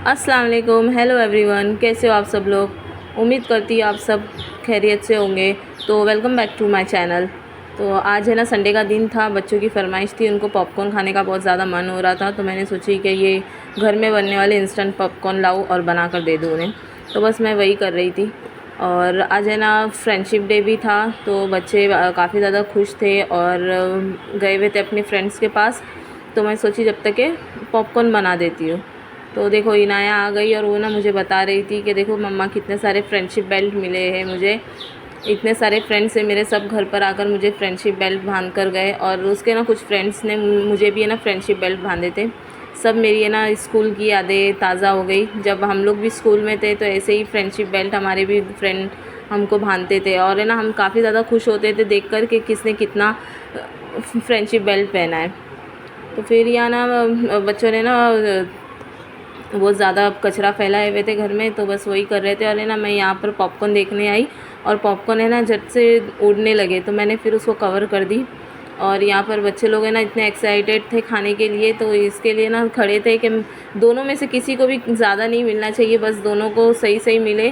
अस्सलाम वालेकुम, hello everyone, कैसे हो आप सब लोग। उम्मीद करती हूँ आप सब खैरियत से होंगे। तो welcome back to my channel. तो आज है ना संडे का दिन था, बच्चों की फरमाइश थी, उनको पॉपकॉर्न खाने का बहुत ज़्यादा मन हो रहा था। तो मैंने सोची कि ये घर में बनने वाले इंस्टेंट पॉपकॉर्न लाऊं और बना कर दे दूँ उन्हें। तो बस मैं वही कर रही थी। और आज है ना फ्रेंडशिप डे भी था, तो बच्चे काफ़ी ज़्यादा खुश थे और गए हुए थे अपने फ्रेंड्स के पास। तो मैं सोची जब तक के पॉपकॉर्न बना देती हूँ। तो देखो इनाया आ गई और वो ना मुझे बता रही थी कि देखो मम्मा कितने सारे फ्रेंडशिप बेल्ट मिले हैं मुझे, इतने सारे फ्रेंड्स हैं मेरे, सब घर पर आकर मुझे फ्रेंडशिप बेल्ट बांध कर गए। और उसके ना कुछ फ्रेंड्स ने मुझे भी है ना फ्रेंडशिप बेल्ट बांधे थे। सब मेरी है ना स्कूल की यादें ताज़ा हो गई। जब हम लोग भी स्कूल में थे तो ऐसे ही फ्रेंडशिप बेल्ट हमारे भी फ्रेंड हमको बांधते थे। और है ना हम काफ़ी ज़्यादा खुश होते थे देख कर कि किसने कितना फ्रेंडशिप बेल्ट पहना है। तो फिर यहाँ ना बच्चों ने ना बहुत ज़्यादा कचरा फैलाए हुए थे घर में, तो बस वही कर रहे थे। और है ना मैं यहाँ पर पॉपकॉर्न देखने आई और पॉपकॉर्न है ना झट से उड़ने लगे, तो मैंने फिर उसको कवर कर दी। और यहाँ पर बच्चे लोग हैं ना इतने एक्साइटेड थे खाने के लिए, तो इसके लिए ना खड़े थे कि दोनों में से किसी को भी ज़्यादा नहीं मिलना चाहिए, बस दोनों को सही सही मिले,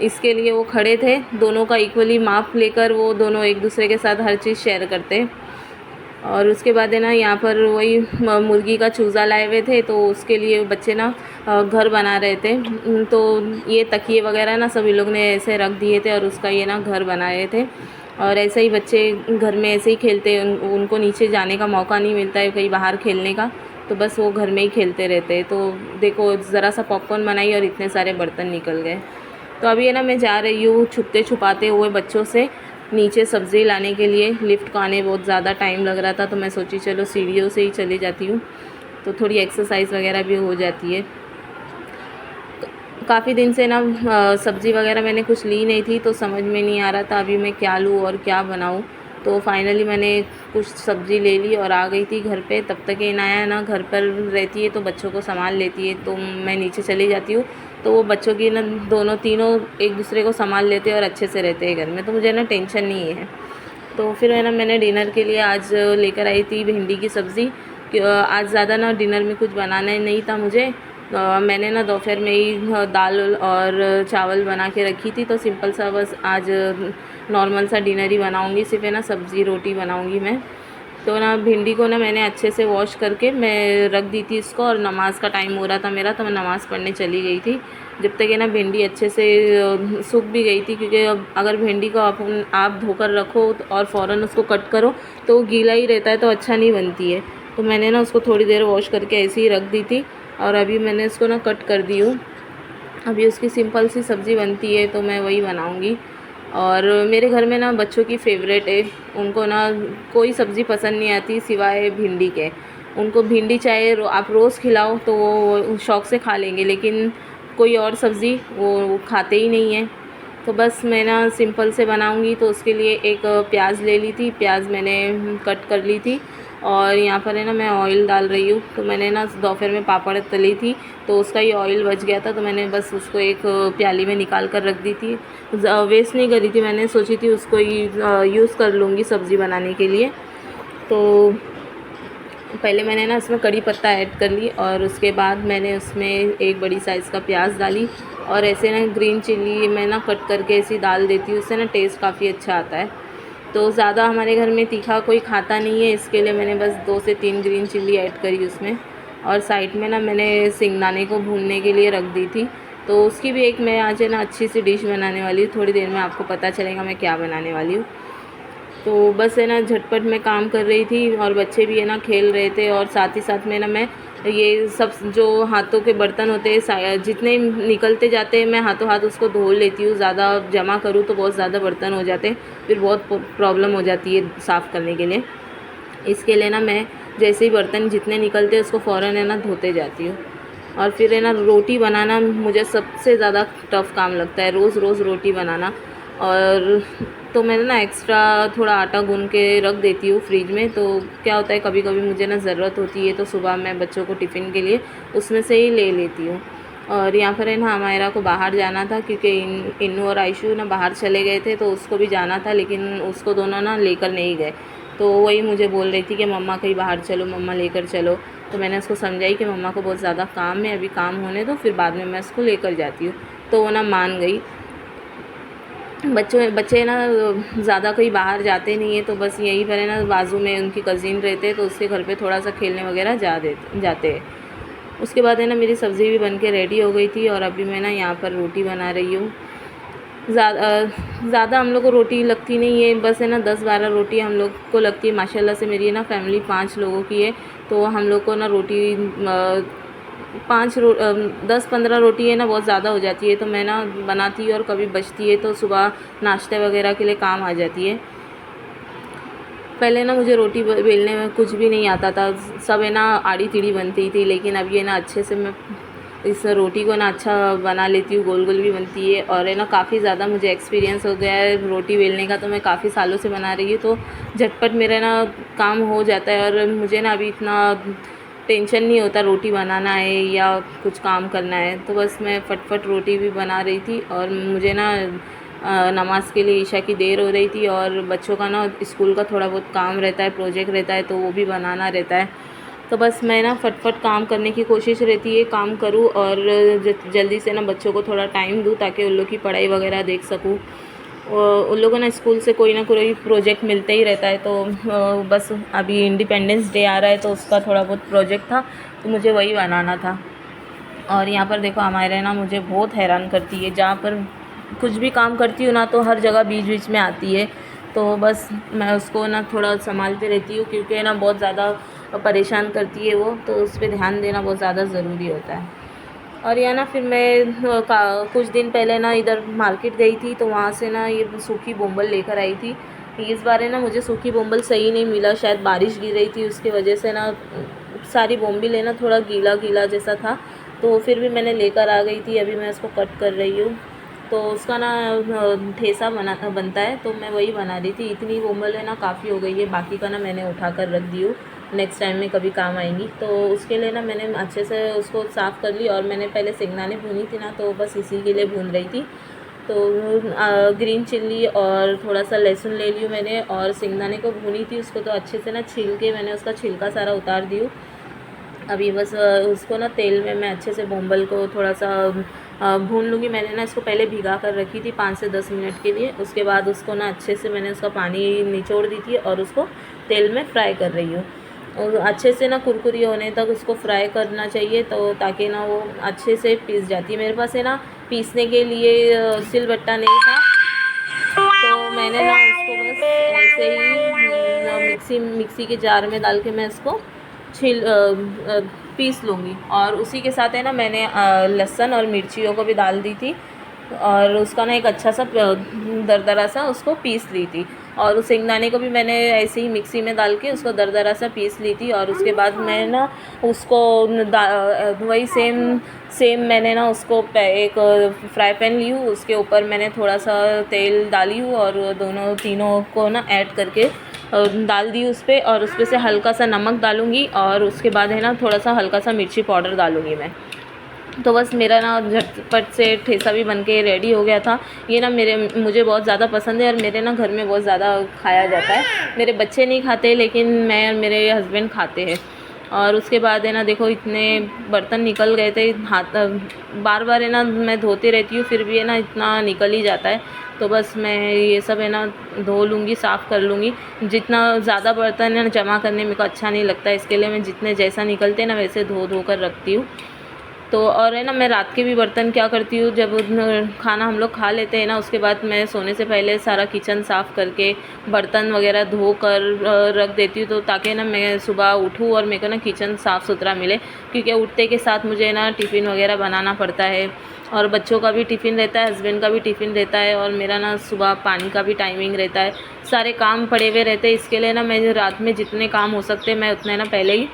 इसके लिए वो खड़े थे। दोनों का इक्वली माप लेकर वो दोनों एक दूसरे के साथ हर चीज़ शेयर करते। और उसके बाद है ना यहाँ पर वही मुर्गी का चूज़ा लाए हुए थे, तो उसके लिए बच्चे ना घर बना रहे थे। तो ये तकिए वगैरह ना सभी लोग ने ऐसे रख दिए थे और उसका ये ना घर बनाए थे। और ऐसे ही बच्चे घर में ऐसे ही खेलते हैं, उनको नीचे जाने का मौका नहीं मिलता है कहीं बाहर खेलने का, तो बस वो घर में ही खेलते रहते हैं। तो देखो ज़रा सा पॉपकॉर्न बनाई और इतने सारे बर्तन निकल गए। तो अभी है ना मैं जा रही हूँ छुपते छुपाते हुए बच्चों से नीचे सब्ज़ी लाने के लिए। लिफ्ट को आने बहुत ज़्यादा टाइम लग रहा था, तो मैं सोची चलो सीढ़ियों से ही चली जाती हूँ, तो थोड़ी एक्सरसाइज वगैरह भी हो जाती है। काफ़ी दिन से ना सब्ज़ी वगैरह मैंने कुछ ली नहीं थी, तो समझ में नहीं आ रहा था अभी मैं क्या लूँ और क्या बनाऊँ। तो फाइनली मैंने कुछ सब्ज़ी ले ली और आ गई थी घर पे। तब तक इनाया ना घर पर रहती है तो बच्चों को संभाल लेती है, तो मैं नीचे चली जाती हूँ। तो वो बच्चों की ना दोनों तीनों एक दूसरे को संभाल लेते हैं और अच्छे से रहते हैं घर में, तो मुझे ना टेंशन नहीं है। तो फिर है ना मैंने डिनर के लिए आज लेकर आई थी भिंडी की सब्ज़ी। आज ज़्यादा ना डिनर में कुछ बनाना ही नहीं था मुझे। मैंने ना दोपहर में ही दाल और चावल बना के रखी थी, तो सिंपल सा बस आज नॉर्मल सा डिनर ही बनाऊंगी, सिर्फ है ना सब्ज़ी रोटी बनाऊंगी मैं। तो ना भिंडी को ना मैंने अच्छे से वॉश करके मैं रख दी थी इसको, और नमाज़ का टाइम हो रहा था मेरा, तो मैं नमाज़ पढ़ने चली गई थी। जब तक है ना भिंडी अच्छे से सूख भी गई थी, क्योंकि अब अगर भिंडी को आप धोकर रखो और फ़ौरन उसको कट करो तो वो गीला ही रहता है, तो अच्छा नहीं बनती है। तो मैंने ना उसको थोड़ी देर वॉश करके ऐसे ही रख दी थी और अभी मैंने इसको ना कट कर दी हूँ। अभी उसकी सिंपल सी सब्ज़ी बनती है तो मैं वही बनाऊँगी। और मेरे घर में ना बच्चों की फ़ेवरेट है, उनको ना कोई सब्ज़ी पसंद नहीं आती सिवाय भिंडी के। उनको भिंडी चाहे आप रोज़ खिलाओ तो वो शौक़ से खा लेंगे, लेकिन कोई और सब्ज़ी वो खाते ही नहीं हैं। तो बस मैं ना सिंपल से बनाऊंगी, तो उसके लिए एक प्याज ले ली थी, प्याज मैंने कट कर ली थी। और यहाँ पर है ना मैं ऑयल डाल रही हूँ। तो मैंने ना दोपहर में पापड़ तली थी, तो उसका ही ऑयल बच गया था, तो मैंने बस उसको एक प्याली में निकाल कर रख दी थी। वेस्ट नहीं करी थी, मैंने सोची थी उसको ही यूज़ कर लूँगी सब्ज़ी बनाने के लिए। तो पहले मैंने ना इसमें कड़ी पत्ता ऐड कर ली और उसके बाद मैंने उसमें एक बड़ी साइज़ का प्याज डाली। और ऐसे ना ग्रीन चिल्ली मैं ना कट करके ऐसी डाल देती हूँ, उससे ना टेस्ट काफ़ी अच्छा आता है। तो ज़्यादा हमारे घर में तीखा कोई खाता नहीं है, इसके लिए मैंने बस 2 से 3 ग्रीन चिल्ली ऐड करी उसमें। और साइड में ना मैंने सिंगदाने को भूनने के लिए रख दी थी। तो उसकी भी एक मैं आज है ना अच्छी सी डिश बनाने वाली हूँ, थोड़ी देर में आपको पता चलेगा मैं क्या बनाने वाली हूँ। तो बस है ना झटपट मैं काम कर रही थी और बच्चे भी है ना खेल रहे थे, और साथ ही साथ में ना मैं ये सब जो हाथों के बर्तन होते हैं जितने निकलते जाते हैं मैं हाथों हाथ उसको धो लेती हूँ। ज़्यादा जमा करूँ तो बहुत ज़्यादा बर्तन हो जाते हैं, फिर बहुत प्रॉब्लम हो जाती है साफ़ करने के लिए। इसके लिए ना मैं जैसे ही बर्तन जितने निकलते हैं उसको फ़ौरन है ना धोते जाती हूँ। और फिर है ना रोटी बनाना मुझे सबसे ज़्यादा टफ़ काम लगता है, रोज़ रोज़ रोटी बनाना। और तो मैंने ना एक्स्ट्रा थोड़ा आटा गूँध के रख देती हूँ फ्रिज में। तो क्या होता है कभी कभी मुझे ना ज़रूरत होती है, तो सुबह मैं बच्चों को टिफ़िन के लिए उसमें से ही ले लेती हूँ। और यहाँ पर है ना हमारा को बाहर जाना था, क्योंकि इन्नू और आयशू ना बाहर चले गए थे, तो उसको भी जाना था, लेकिन उसको दोनों ना लेकर नहीं गए। तो वही मुझे बोल रही थी कि मम्मा कहीं बाहर चलो, मम्मा लेकर चलो। तो मैंने उसको समझाई कि मम्मा को बहुत ज़्यादा काम है, अभी काम होने दो, फिर बाद में मैं उसको लेकर जाती हूँ। तो वो ना मान गई। बच्चे ना ज़्यादा कहीं बाहर जाते नहीं है, तो बस यहीं पर है ना, बाजू में उनकी कज़िन रहते हैं, तो उसके घर पे थोड़ा सा खेलने वगैरह जाते हैं। उसके बाद है ना मेरी सब्ज़ी भी बन के रेडी हो गई थी और अभी मैं ना यहाँ पर रोटी बना रही हूँ। ज़्यादा हम लोग को रोटी लगती नहीं है, बस है ना 10-12 रोटी हम लोग को लगती है। माशाल्लाह से मेरी ना फैमिली 5 लोगों की है, तो हम लोग को ना रोटी 10-15 रोटी है ना बहुत ज़्यादा हो जाती है, तो मैं ना बनाती हूँ और कभी बचती है तो सुबह नाश्ते वगैरह के लिए काम आ जाती है। पहले ना मुझे रोटी बेलने में कुछ भी नहीं आता था, सब है ना आड़ी टेढ़ी बनती थी, लेकिन अब ये ना अच्छे से मैं इस रोटी को ना अच्छा बना लेती हूँ, गोल गोल भी बनती है। और है ना काफ़ी ज़्यादा मुझे एक्सपीरियंस हो गया है रोटी बेलने का, तो मैं काफ़ी सालों से बना रही हूँ, तो झटपट मेरा ना काम हो जाता है और मुझे ना अभी इतना टेंशन नहीं होता रोटी बनाना है या कुछ काम करना है। तो बस मैं फटफट रोटी भी बना रही थी और मुझे ना नमाज़ के लिए ईशा की देर हो रही थी और बच्चों का ना स्कूल का थोड़ा बहुत काम रहता है, प्रोजेक्ट रहता है, तो वो भी बनाना रहता है। तो बस मैं ना फटफट काम करने की कोशिश रहती है, काम करूँ और जल्दी से ना बच्चों को थोड़ा टाइम दूँ ताकि उन लोग की पढ़ाई वगैरह देख सकूँ। उन लोगों ना स्कूल से कोई ना कोई प्रोजेक्ट मिलता ही रहता है, तो बस अभी इंडिपेंडेंस डे आ रहा है तो उसका थोड़ा बहुत प्रोजेक्ट था, तो मुझे वही बनाना था। और यहाँ पर देखो हमारे ना मुझे बहुत हैरान करती है, जहाँ पर कुछ भी काम करती हूँ ना तो हर जगह बीच बीच में आती है, तो बस मैं उसको ना थोड़ा संभालते रहती हूँ, क्योंकि ना बहुत ज़्यादा परेशान करती है वो, तो उस पर ध्यान देना बहुत ज़्यादा ज़रूरी होता है। और या ना फिर मैं कुछ दिन पहले ना इधर मार्केट गई थी, तो वहाँ से ना ये सूखी बोंबल लेकर आई थी। इस बार है ना मुझे सूखी बोंबल सही नहीं मिला, शायद बारिश गिर रही थी, उसकी वजह से ना सारी बोंबी लेना थोड़ा गीला गीला जैसा था, तो फिर भी मैंने लेकर आ गई थी। अभी मैं इसको कट कर रही हूँ, तो उसका ना ठेसा बनता है, तो मैं वही बना रही थी। इतनी बोंबल है ना काफ़ी हो गई है, बाकी का ना मैंने उठा कर रख दी हूँ, नेक्स्ट टाइम में कभी काम आएंगी। तो उसके लिए ना मैंने अच्छे से उसको साफ़ कर ली और मैंने पहले शेंगदाने भूनी थी ना, तो बस इसी के लिए भून रही थी। तो ग्रीन चिल्ली और थोड़ा सा लहसुन ले लियो मैंने, और शेंगदाने को भूनी थी उसको, तो अच्छे से ना छील के मैंने उसका छिलका सारा उतार दी हूँ। अभी बस उसको ना तेल में मैं अच्छे से बोंबल को थोड़ा सा भून लूँगी। मैंने ना इसको पहले भिगा कर रखी थी 5 से 10 मिनट के लिए, उसके बाद उसको ना अच्छे से मैंने उसका पानी निचोड़ दी थी और उसको तेल में फ्राई कर रही हूँ। और अच्छे से ना कुरकुरी होने तक उसको फ्राई करना चाहिए, तो ताकि ना वो अच्छे से पीस जाती है। मेरे पास है ना पीसने के लिए सिलबट्टा नहीं था, तो मैंने ना उसको बस ऐसे ही मिक्सी के जार में डाल के मैं इसको पीस लूँगी। और उसी के साथ है ना मैंने लहसुन और मिर्चियों को भी डाल दी थी और उसका ना एक अच्छा सा दरदरा सा उसको पीस ली थी। और उस शेंगदाने को भी मैंने ऐसे ही मिक्सी में डाल के उसको दरदरा सा पीस ली थी। और उसके बाद मैं ना उसको वही सेम मैंने ना उसको एक फ्राई पैन ली हूँ, उसके ऊपर मैंने थोड़ा सा तेल डाली हूँ और दोनों तीनों को ना ऐड करके डाल दी उस पर, और उस पर से हल्का सा नमक डालूँगी और उसके बाद है ना थोड़ा सा हल्का सा मिर्ची पाउडर डालूँगी मैं। तो बस मेरा ना झटपट से ठेसा भी बन के रेडी हो गया था। ये ना मुझे बहुत ज़्यादा पसंद है और मेरे ना घर में बहुत ज़्यादा खाया जाता है। मेरे बच्चे नहीं खाते, लेकिन मैं और मेरे हस्बैंड खाते हैं। और उसके बाद है ना देखो इतने बर्तन निकल गए थे, हाथ बार बार है ना मैं धोती रहती हूँ, फिर भी है ना इतना निकल ही जाता है। तो बस मैं ये सब है ना धो लूँगी, साफ़ कर लूँगी। जितना ज़्यादा बर्तन है ना जमा करने मेरे को अच्छा नहीं लगता, इसके लिए मैं जितने जैसा निकलते हैं ना वैसे धो कर रखती हूँ। तो और है ना मैं रात के भी बर्तन क्या करती हूँ, जब खाना हम लोग खा लेते हैं ना उसके बाद मैं सोने से पहले सारा किचन साफ़ करके बर्तन वगैरह धो कर रख देती हूँ, तो ताकि ना मैं सुबह उठूँ और मेरे को ना किचन साफ़ सुथरा मिले। क्योंकि उठते के साथ मुझे ना टिफ़िन वगैरह बनाना पड़ता है और बच्चों का भी टिफ़िन रहता है, हस्बैंड का भी टिफ़िन रहता है, और मेरा ना सुबह पानी का भी टाइमिंग रहता है। सारे काम पड़े हुए रहते हैं, इसके लिए ना मैं रात में जितने काम हो सकते हैं मैं उतने ना पहले ही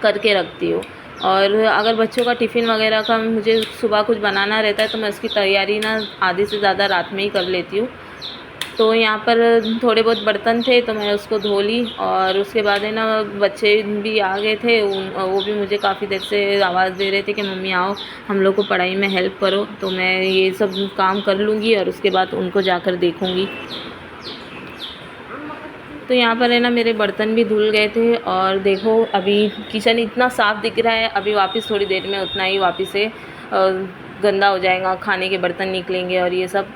करके रखती हूँ। और अगर बच्चों का टिफ़िन वगैरह का मुझे सुबह कुछ बनाना रहता है तो मैं उसकी तैयारी ना आधे से ज़्यादा रात में ही कर लेती हूँ। तो यहाँ पर थोड़े बहुत बर्तन थे तो मैं उसको धो ली, और उसके बाद है ना बच्चे भी आ गए थे, वो भी मुझे काफ़ी देर से आवाज़ दे रहे थे कि मम्मी आओ हम लोग को पढ़ाई में हेल्प करो। तो मैं ये सब काम कर लूँगी और उसके बाद उनको जाकर देखूँगी। तो यहाँ पर है ना मेरे बर्तन भी धुल गए थे और देखो अभी किचन इतना साफ़ दिख रहा है। अभी वापस थोड़ी देर में उतना ही वापस से गंदा हो जाएगा, खाने के बर्तन निकलेंगे और ये सब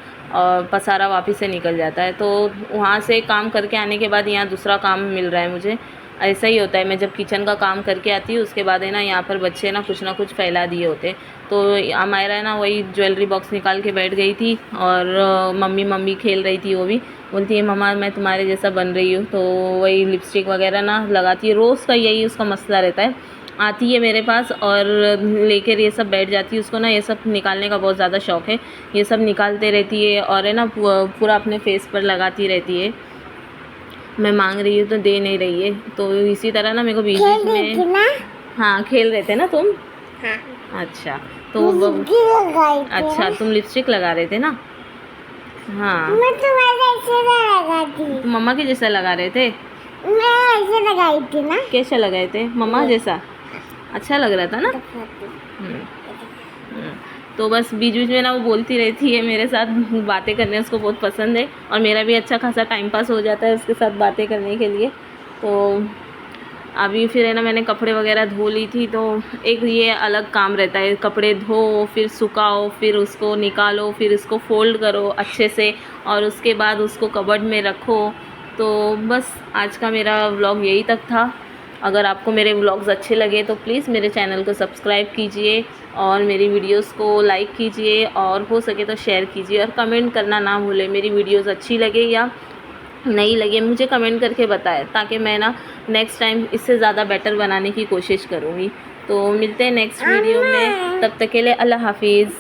पसारा वापस से निकल जाता है। तो वहाँ से काम करके आने के बाद यहाँ दूसरा काम मिल रहा है मुझे। ऐसा ही होता है, मैं जब किचन का काम करके आती हूँ उसके बाद है ना यहाँ पर बच्चे ना कुछ फैला दिए होते। तो हमारा है ना वही ज्वेलरी बॉक्स निकाल के बैठ गई थी और मम्मी खेल रही थी। वो भी बोलती है मम्मा मैं तुम्हारे जैसा बन रही हूँ। तो वही लिपस्टिक वगैरह ना लगाती है, रोज़ का यही उसका मसला रहता है। आती है मेरे पास और लेकर ये सब बैठ जाती है। उसको ना ये सब निकालने का बहुत ज़्यादा शौक़ है, ये सब निकालते रहती है और है ना पूरा अपने फेस पर लगाती रहती है। मैं मांग रही हूँ तो दे नहीं रही है। तो इसी तरह ना मेरे को बीच बीच में हाँ खेल रहे थे ना तुम। हाँ। अच्छा तो अच्छा तुम लिपस्टिक लगा रहे थे ना। हाँ मैं तुम्हारे ऐसे लगाती। तुम मम्मा के जैसा लगा रहे थे। मैं ऐसे लगाई थी ना। कैसे लगाए थे? मम्मा जैसा अच्छा लग रहा था ना। तो बस बीच बीच में ना वो बोलती रहती है मेरे साथ, बातें करने उसको बहुत पसंद है और मेरा भी अच्छा खासा टाइम पास हो जाता है उसके साथ बातें करने के लिए। तो अभी फिर है ना मैंने कपड़े वगैरह धो ली थी। तो एक ये अलग काम रहता है, कपड़े धो फिर सुखाओ फिर उसको निकालो फिर इसको फ़ोल्ड करो अच्छे से और उसके बाद उसको कबर्ड में रखो। तो बस आज का मेरा व्लॉग यही तक था। अगर आपको मेरे व्लॉग्स अच्छे लगे तो प्लीज़ मेरे चैनल को सब्सक्राइब कीजिए और मेरी वीडियोस को लाइक कीजिए और हो सके तो शेयर कीजिए और कमेंट करना ना भूलें। मेरी वीडियोस अच्छी लगे या नहीं लगे मुझे कमेंट करके बताएं ताकि मैं ना नेक्स्ट टाइम इससे ज़्यादा बेटर बनाने की कोशिश करूँगी। तो मिलते हैं नेक्स्ट वीडियो में, तब तक के लिए अल्लाह हाफिज़।